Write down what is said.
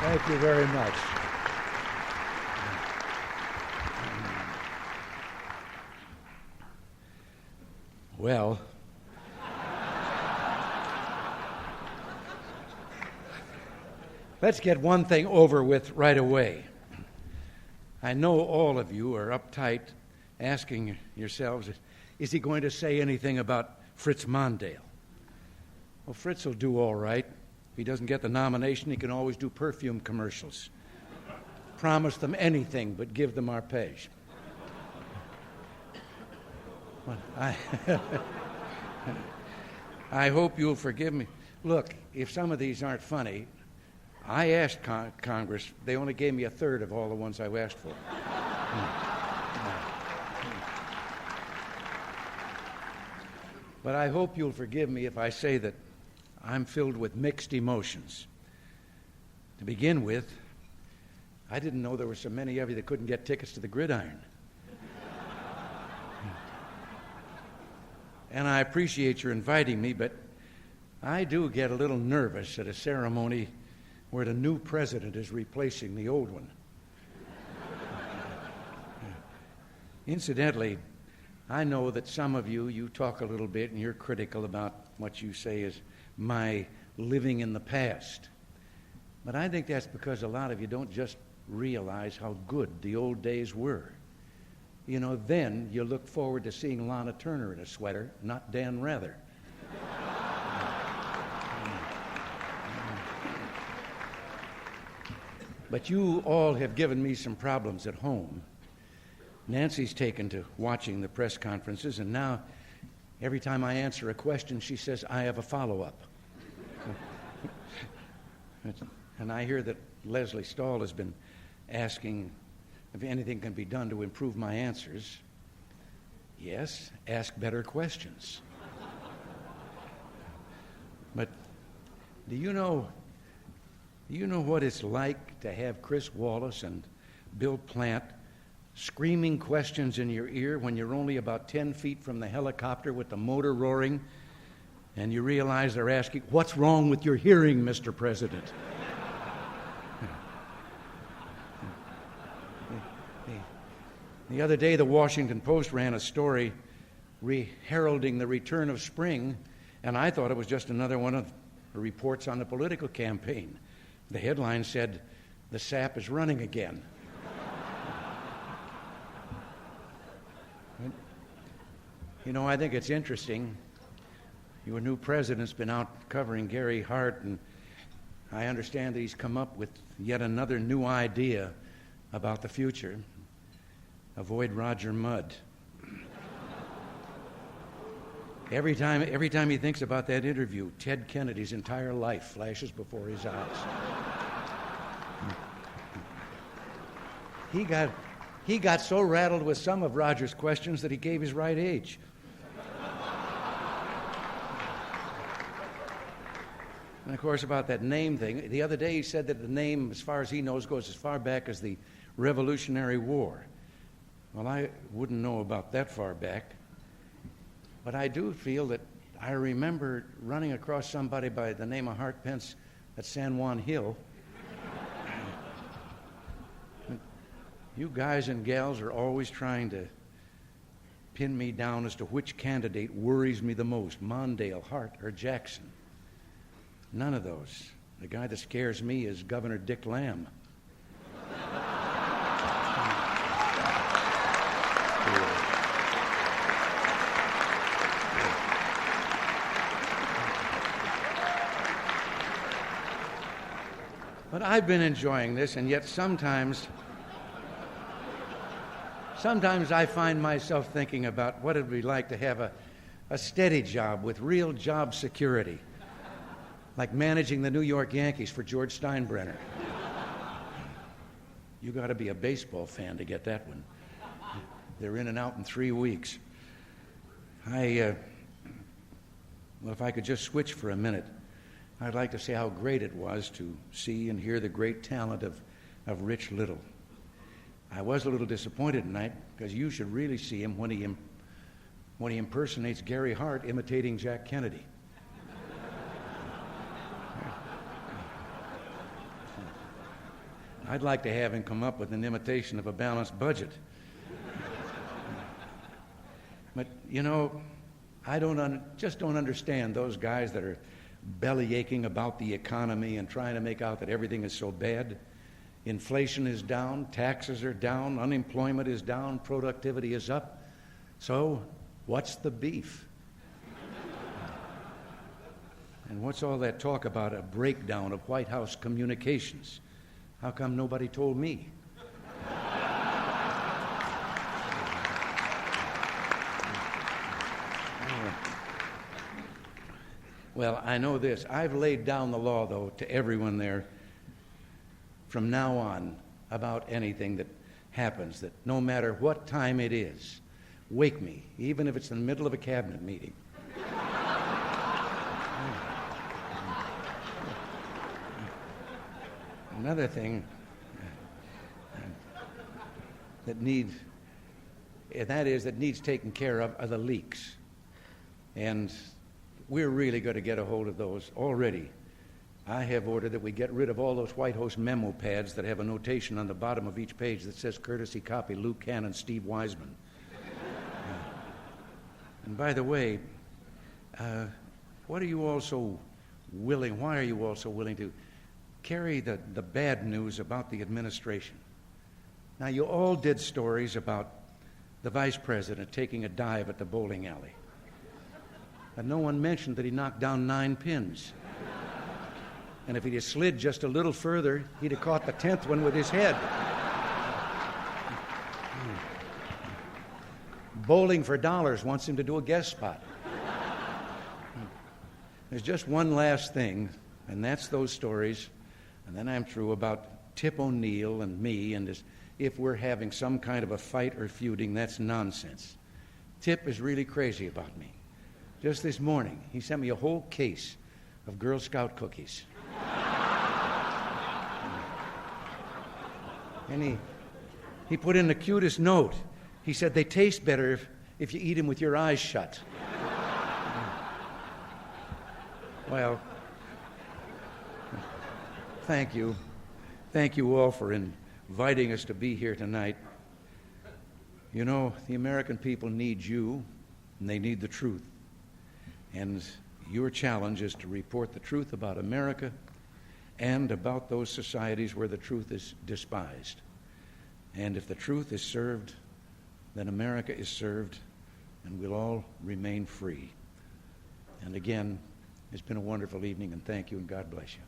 Thank you very much. Well, let's get one thing over with right away. I know all of you are uptight, asking yourselves, is he going to say anything about Fritz Mondale? Well, Fritz will do all right. If he doesn't get the nomination, he can always do perfume commercials. Promise them anything but give them arpege. I hope you'll forgive me. Look, if some of these aren't funny, I asked Congress. They only gave me a third of all the ones I asked for. But I hope you'll forgive me if I say that I'm filled with mixed emotions. To begin with, I didn't know there were so many of you that couldn't get tickets to the Gridiron. And I appreciate your inviting me, but I do get a little nervous at a ceremony where the new president is replacing the old one. Incidentally, I know that some of you talk a little bit and you're critical about what you say is my living in the past. But I think that's because a lot of you don't just realize how good the old days were. You know, then you look forward to seeing Lana Turner in a sweater, not Dan Rather. But you all have given me some problems at home. Nancy's taken to watching the press conferences, and now every time I answer a question, she says, I have a follow-up. And I hear that Leslie Stahl has been asking if anything can be done to improve my answers. Yes, ask better questions. But do you know what it's like to have Chris Wallace and Bill Plant screaming questions in your ear when you're only about 10 feet from the helicopter with the motor roaring, and you realize they're asking, what's wrong with your hearing, Mr. President? The other day, the Washington Post ran a story heralding the return of spring, and I thought it was just another one of the reports on the political campaign. The headline said, the sap is running again. You know, I think it's interesting. Your new president's been out covering Gary Hart, and I understand that he's come up with yet another new idea about the future. Avoid Roger Mudd. Every time he thinks about that interview, Ted Kennedy's entire life flashes before his eyes. He got so rattled with some of Roger's questions that he gave his right age. And of course, about that name thing, the other day he said that the name, as far as he knows, goes as far back as the Revolutionary War. Well, I wouldn't know about that far back, but I do feel that I remember running across somebody by the name of Hart Pence at San Juan Hill. You guys and gals are always trying to pin me down as to which candidate worries me the most, Mondale, Hart, or Jackson. None of those. The guy that scares me is Governor Dick Lamb. But I've been enjoying this, and yet sometimes I find myself thinking about what it would be like to have a steady job with real job security, like managing the New York Yankees for George Steinbrenner. You got to be a baseball fan to get that one. They're in and out in 3 weeks. Well, if I could just switch for a minute, I'd like to say how great it was to see and hear the great talent of Rich Little. I was a little disappointed tonight because you should really see him when he impersonates Gary Hart imitating Jack Kennedy. I'd like to have him come up with an imitation of a balanced budget. But, you know, I just don't understand those guys that are belly aching about the economy and trying to make out that everything is so bad. Inflation is down, taxes are down, unemployment is down, productivity is up. So, what's the beef? And what's all that talk about a breakdown of White House communications? How come nobody told me? Well, I know this. I've laid down the law, though, to everyone there from now on about anything that happens, that no matter what time it is, wake me, even if it's in the middle of a cabinet meeting. Another thing that needs taken care of are the leaks. And we're really going to get a hold of those already. I have ordered that we get rid of all those White House memo pads that have a notation on the bottom of each page that says courtesy copy Luke Cannon, Steve Wiseman. And by the way, why are you all so willing to carry the bad news about the administration? Now, you all did stories about the vice president taking a dive at the bowling alley. But no one mentioned that he knocked down 9 pins. And if he'd have slid just a little further, he'd have caught the 10th one with his head. Bowling for Dollars wants him to do a guest spot. There's just one last thing, and that's those stories, and then I'm through, about Tip O'Neill and me, and as if we're having some kind of a fight or feuding. That's nonsense. Tip is really crazy about me. Just this morning, he sent me a whole case of Girl Scout cookies. And he put in the cutest note. He said, they taste better if you eat them with your eyes shut. Well, thank you. Thank you all for inviting us to be here tonight. You know, the American people need you, and they need the truth. And your challenge is to report the truth about America and about those societies where the truth is despised. And if the truth is served, then America is served, and we'll all remain free. And again, it's been a wonderful evening, and thank you, and God bless you.